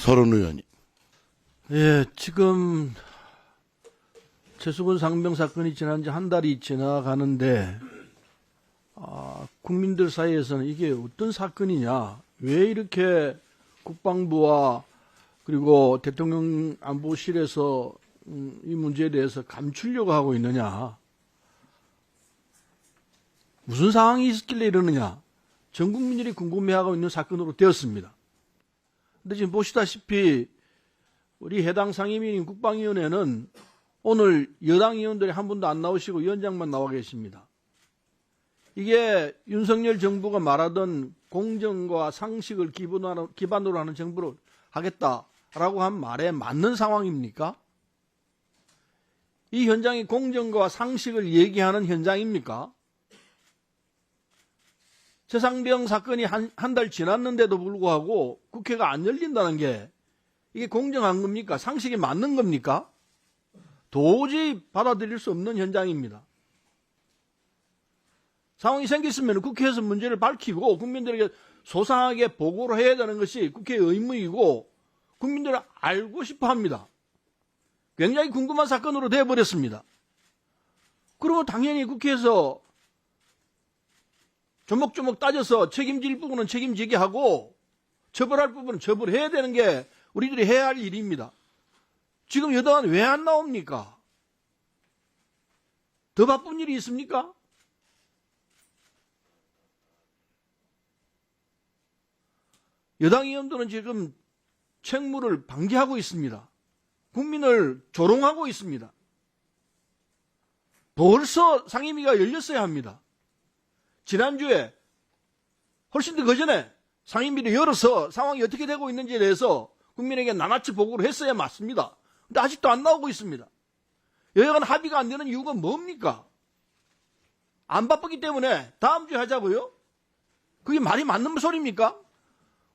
서른 의원님. 예, 지금 최수근 상병 사건이 지난 지 한 달이 지나가는데 국민들 사이에서는 이게 어떤 사건이냐, 왜 이렇게 국방부와 그리고 대통령 안보실에서 이 문제에 대해서 감추려고 하고 있느냐, 무슨 상황이 있었길래 이러느냐, 전 국민들이 궁금해하고 있는 사건으로 되었습니다. 근데 지금 보시다시피 우리 해당 상임위인 국방위원회는 오늘 여당 의원들이 한 분도 안 나오시고 위원장만 나와 계십니다. 이게 윤석열 정부가 말하던 공정과 상식을 기반으로 하는 정부를 하겠다라고 한 말에 맞는 상황입니까? 이 현장이 공정과 상식을 얘기하는 현장입니까? 최상병 사건이 한 달 지났는데도 불구하고 국회가 안 열린다는 게 이게 공정한 겁니까? 상식에 맞는 겁니까? 도저히 받아들일 수 없는 현장입니다. 상황이 생겼으면 국회에서 문제를 밝히고 국민들에게 소상하게 보고를 해야 되는 것이 국회의 의무이고 국민들은 알고 싶어 합니다. 굉장히 궁금한 사건으로 되어버렸습니다. 그리고 당연히 국회에서 조목조목 따져서 책임질 부분은 책임지게 하고 처벌할 부분은 처벌해야 되는 게 우리들이 해야 할 일입니다. 지금 여당은 왜 안 나옵니까? 더 바쁜 일이 있습니까? 여당 의원들은 지금 책무를 방기하고 있습니다. 국민을 조롱하고 있습니다. 벌써 상임위가 열렸어야 합니다. 지난주에 훨씬 더 그전에 상임위를 열어서 상황이 어떻게 되고 있는지에 대해서 국민에게 나눠치 보고를 했어야 맞습니다. 근데 아직도 안 나오고 있습니다. 여야간 합의가 안 되는 이유가 뭡니까? 안 바쁘기 때문에 다음 주에 하자고요? 그게 말이 맞는 소리입니까?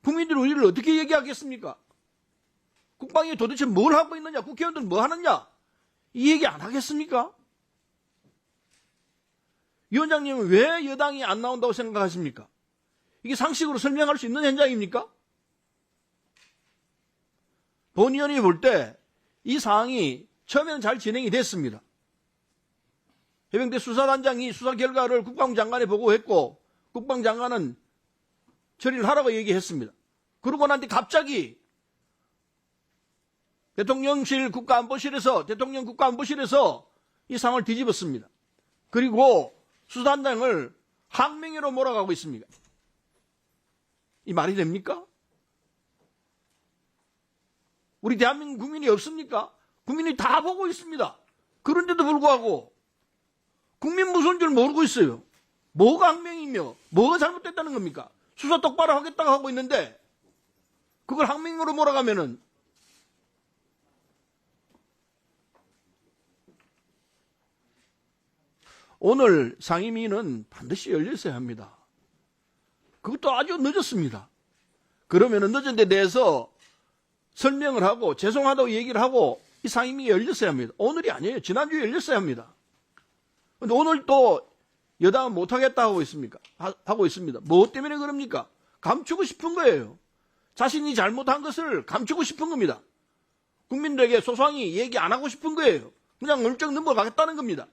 국민들이 우리를 어떻게 얘기하겠습니까? 국방이 도대체 뭘 하고 있느냐, 국회의원들은 뭐 하느냐, 이 얘기 안 하겠습니까? 위원장님은 왜 여당이 안 나온다고 생각하십니까? 이게 상식으로 설명할 수 있는 현장입니까? 본 의원이 볼 때 이 사항이 처음에는 잘 진행이 됐습니다. 해병대 수사단장이 수사 결과를 국방부 장관에 보고했고 국방장관은 처리를 하라고 얘기했습니다. 그러고 난 뒤 갑자기 대통령 국가안보실에서 이 상황을 뒤집었습니다. 그리고 수사단장을 항명회로 몰아가고 있습니다. 이 말이 됩니까? 우리 대한민국 국민이 없습니까? 국민이 다 보고 있습니다. 그런데도 불구하고 국민 무서운 줄 모르고 있어요. 뭐가 항명이며 뭐가 잘못됐다는 겁니까? 수사 똑바로 하겠다고 하고 있는데 그걸 항명으로 몰아가면은 오늘 상임위는 반드시 열렸어야 합니다. 그것도 아주 늦었습니다. 그러면은 늦은 데 대해서 설명을 하고 죄송하다고 얘기를 하고 이 상임위가 열렸어야 합니다. 오늘이 아니에요. 지난주에 열렸어야 합니다. 근데 오늘 또 여당은 못하겠다 하고 있습니다. 뭐 때문에 그럽니까? 감추고 싶은 거예요. 자신이 잘못한 것을 감추고 싶은 겁니다. 국민들에게 소소하게 얘기 안 하고 싶은 거예요. 그냥 물쩍 넘어가겠다는 겁니다.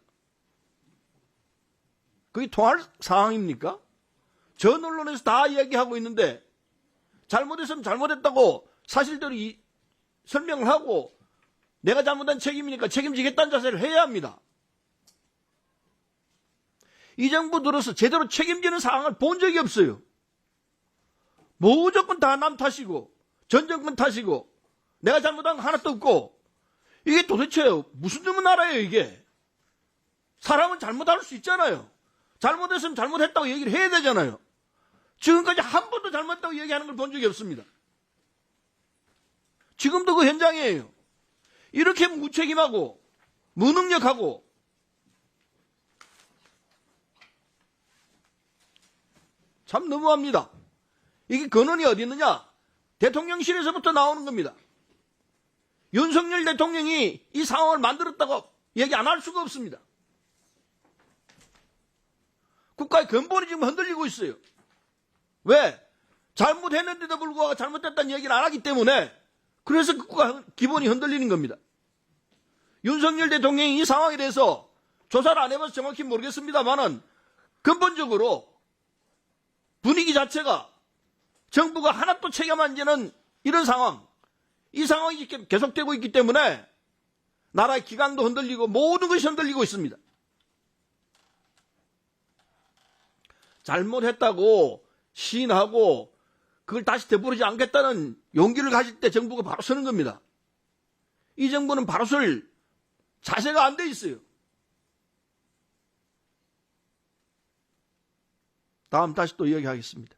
그게 통할 상황입니까? 전 언론에서 다 이야기하고 있는데 잘못했으면 잘못했다고 사실대로 설명을 하고 내가 잘못한 책임이니까 책임지겠다는 자세를 해야 합니다. 이 정부 들어서 제대로 책임지는 상황을 본 적이 없어요. 무조건 다 남 탓이고 전 정권 탓이고 내가 잘못한 거 하나도 없고 이게 도대체 무슨 놈의 나라예요 이게. 사람은 잘못할 수 있잖아요. 잘못했으면 잘못했다고 얘기를 해야 되잖아요. 지금까지 한 번도 잘못했다고 얘기하는 걸 본 적이 없습니다. 지금도 그 현장이에요. 이렇게 무책임하고 무능력하고 참 너무합니다. 이게 근원이 어디 있느냐? 대통령실에서부터 나오는 겁니다. 윤석열 대통령이 이 상황을 만들었다고 얘기 안 할 수가 없습니다. 국가의 근본이 지금 흔들리고 있어요. 왜? 잘못했는데도 불구하고 잘못됐다는 얘기를 안 하기 때문에 그래서 국가 기본이 흔들리는 겁니다. 윤석열 대통령이 이 상황에 대해서 조사를 안 해봐서 정확히 모르겠습니다만은 근본적으로 분위기 자체가 정부가 하나도 책임 안 지는 이런 상황, 이 상황이 계속되고 있기 때문에 나라의 기강도 흔들리고 모든 것이 흔들리고 있습니다. 잘못했다고 시인하고 그걸 다시 되풀이지 않겠다는 용기를 가질 때 정부가 바로 서는 겁니다. 이 정부는 바로 설 자세가 안 돼 있어요. 다음 다시 또 이야기하겠습니다.